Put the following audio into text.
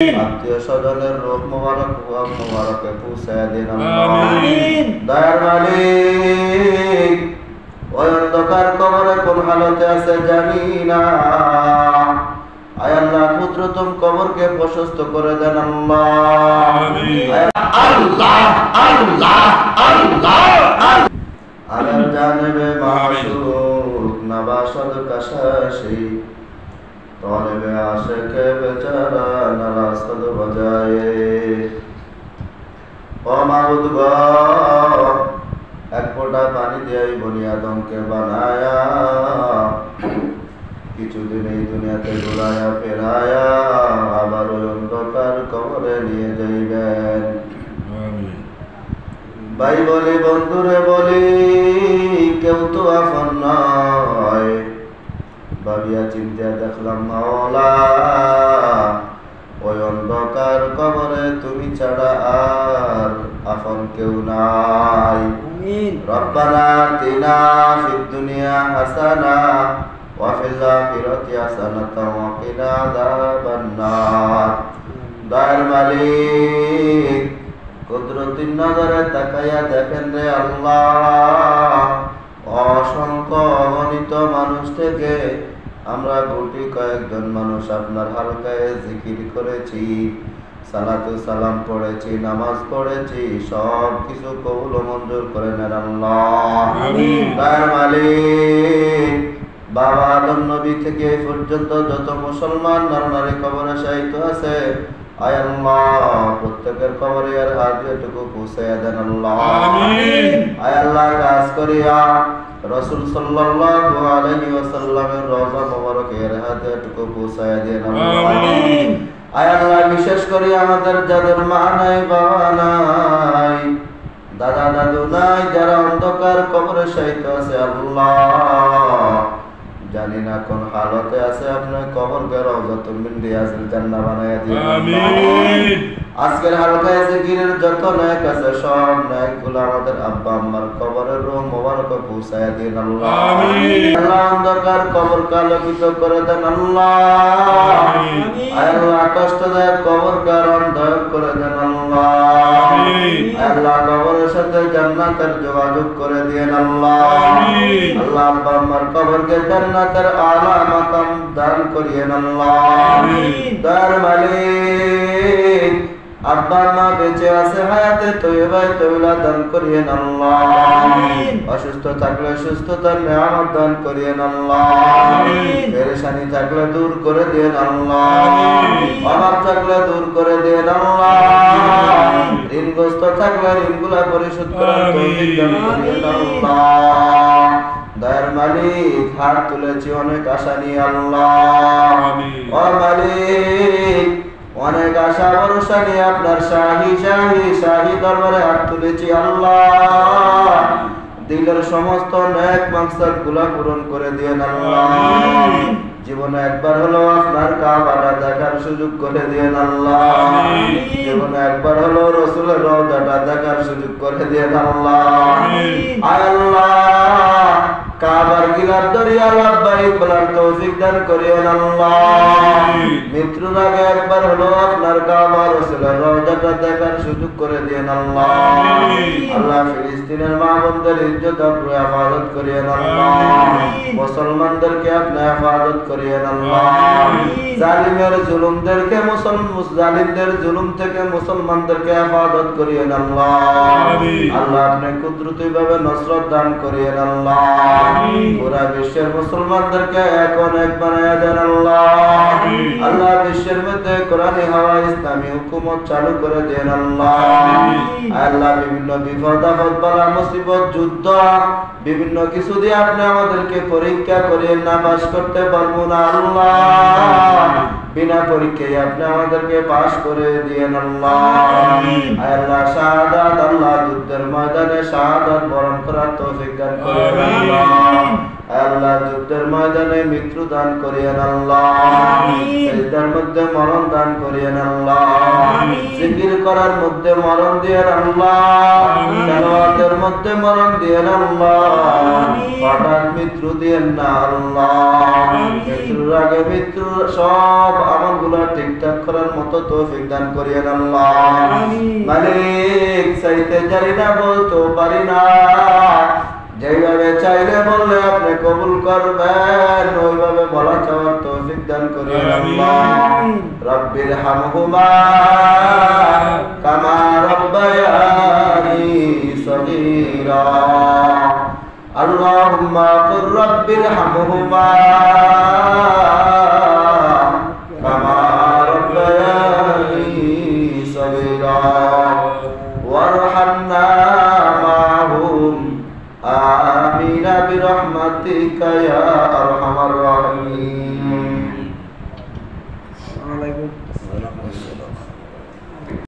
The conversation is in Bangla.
আত্মীয় স্বজনের রূহ মুবারকে পৌঁছায় দিন আল্লাহ। দয়ার মালিক, ওই অন্ধকার কবরে কোন হালতে আছে জানি না, আয় আল্লাহ কুদরতুম কবরকে প্রশস্ত করে দেন আল্লাহ। আল্লাহ আল্লাহ আল্লাহ আলাল জানিবে মাশুক নবাশদ কাশাশি তলেবে আশেকে বেচারা নারাসদ বাজায়ে। ও মাবুদ গো, এক ফোঁটা পানি দিয়ে বনি আদমকে বানায়া, কিছুদিন এই দুনিয়াতে ঘুরায়া ফেরায়া আবার ওই অন্ধকার কবরে নিয়ে যাইবেন। ভাই বলি, বন্ধুরে বলি, কেউ তো আপন নয়। ভাবিয়া চিন্তা দেখলাম মাওলা, ওই অন্ধকার কবরে তুমি ছাড়া আর আপন কেউ নাই। রব্বানা আতিনা ফিদ দুনিয়া হাসানা ওয়া ফিল আখিরাতি হাসানাতাও ওয়া কিনা আযাবান নার। দয়ার মালিক, কুদরতির নজরে তাকাইয়া দেখেন রে আল্লাহ, অসংখ্য অগণিত মানুষ থেকে আমরা গুটি কয়েকজন মানুষ আপনার হালকায় জিকির করেছি, সালাতু সালাম পড়েছি, নামাজ পড়েছি, সব কিছু কবুল ও মঞ্জুর করে নেন আল্লাহ। দয়ার মালিক, বাবা আদম নবী থেকে এই পর্যন্ত যত মুসলমান নরনারী কবরে শায়িত আছে, আয় আল্লাহ প্রত্যেকের কবরে আর হাতটুকু পৌঁছায়া দেন আল্লাহ। আয় আল্লাহ কাজ করিয়া রাসূল সাল্লাল্লাহু আলাইহি ওয়াসাল্লামের রওজা মোবারকের হাতটুকু পৌঁছায়া দেন আল্লাহ। আয় আল্লাহ বিশেষ করে আমাদের যাদের মা নাই, বাবা নাই, দাদা দাদু নাই, যারা অন্ধকার কবরে শায়িত আছে আল্লাহ, জানি না কোন হালতে আছে, আপনার কবরকে রওজাতুল মিন রিয়াজিল জান্নাহ বানায়া দিন আমিন। আজকের হালকায় জিকিরের যত নেক আছে সব নেকগুলো আমাদের আব্বা আম্মার কবরের রূহ মোবারক পৌঁছায়া দিন আল্লাহ। আমিন। আল্লাহ অন্ধকার কবরকে আলোকিত করে দেন আল্লাহ। আমিন। আল্লাহ কষ্টদায়ক কবরকে আরামদায়ক করে দেন আল্লাহ। আমিন। আল্লাহ কবরের সাথে জান্নাতের যোগাযোগ করে দেন আল্লাহ। আমিন। আল্লাহ আব্বা আম্মার কবরকে জান্নাতের আলা মাকাম দান করিয়েন আল্লাহ। আমিন। দয়ার মালিক, আব্বা মা বেঁচে আছে, হায়াতে তয়্যিবায়ে তয়্যিবা দান করিয়েন আল্লাহ। আমিন। অসুস্থ থাকলে সুস্থতার নিয়ামত দান করিয়েন আল্লাহ। আমিন। পেরেশানি থাকলে দূর করে দেন আল্লাহ। আমিন। অভাব থাকলে দূর করে দেন আল্লাহ। আমিন। ঋণগ্রস্ত থাকলে ঋণগুলা পরিশোধ করার তৌফিক দান করিয়েন আল্লাহ। দয়ার মালিক, হাত তুলেছি অনেক আশা নিয়ে আল্লাহ। আমিন। ও মালিক, অনেক আশা ভরসা নিয়ে আপনার শাহী দরবারে হাত তুলেছি আল্লাহ। দিলের সমস্ত নেক মাকসাদ গুলা পূরণ করে দিয়েন আল্লাহ। জীবনে একবার হলো আপনার কাবাটা দেখার সুযোগ করে দিয়েন আল্লাহ। জীবনে একবার হলো রাসূলের রওজাটা দেখার সুযোগ করে দিয়েন আল্লাহ। আয় আল্লাহ, কাবার গিলার দরিয়া লাব্বাইক বলার তৌফিক দান করিয়েন আল্লাহ। মৃত্যুর আগে একবার হলো আপনার কাবা রাসূলের রওজাটা দেখার সুযোগ করে দিয়েন আল্লাহ। আল্লাহ ফিলিস্তিনের মা বোনদের ইজ্জত আপনি হেফাজত করিয়েন আল্লাহ। মুসলমানদেরকে আপনি হেফাজত করিয়েন আল্লাহ। জালিমের জুলুমদেরকে জালিমদের জুলুম থেকে মুসলমানদেরকে হেফাজত করিয়েন আল্লাহ। আল্লাহ আপনি কুদরতিভাবে নসরত দান করিয়েন আল্লাহ। পুরা বিশ্বের মুসলমানদেরকে এখন এক বানায়া দেন আল্লাহ। আল্লাহ বিশ্বের মধ্যে কোরআনী হাওয়া ইসলামী হুকুমত চালু করে দেন আল্লাহ। আল্লাহ বিভিন্ন বিপদ আপদ বালা মুসিবত যুদ্ধ বিভিন্ন কিছু দিয়ে আপনি আমাদেরকে পরীক্ষা করিয়েন না, পাস করতে পারবো না আল্লাহ। বিনা পরীক্ষায় আপনি আমাদেরকে পাস করে দিয়েন আল্লাহ। আল্লাহ শাহাদাত, আল্লাহ যুদ্ধের ময়দানে শাহাদাত বরণ করার তৌফিক দান করেন আল্লাহ। আল্লাহ যুদ্ধের ময়দানে মৃত্যু দান করিয়েন আল্লাহ, সিজদার মধ্যে মরণ দান করিয়েন আল্লাহ, জিকির করার মধ্যে মরণ দিয়েন আল্লাহ, তেলাওয়াতের মধ্যে মরণ দিয়েন আল্লাহ, হঠাৎ মৃত্যু দিয়েন না আল্লাহ। মৃত্যুর আগে মৃত্যুর সব আমলগুলো ঠিকঠাক করার মতো তৌফিক দান করিয়েন আল্লাহ। মালিক চাইতে জানি না, বলতেও পারি না, যেভাবে চাইলে বললে আপনি কবুল করবেন ওইভাবে বলা চাওয়ার তৌফিক দান করিয়েন আল্লাহ। রব্বির হামহুমা কামা রব্বায়ানি সগীরা। আল্লাহুম্মা কুর রব্বির হামহুমা কামা রব্বায়ানি সগীরা ওয়ারহামনা মা'হুম আমিন বিরহমাতিকা ইয়া আরহামার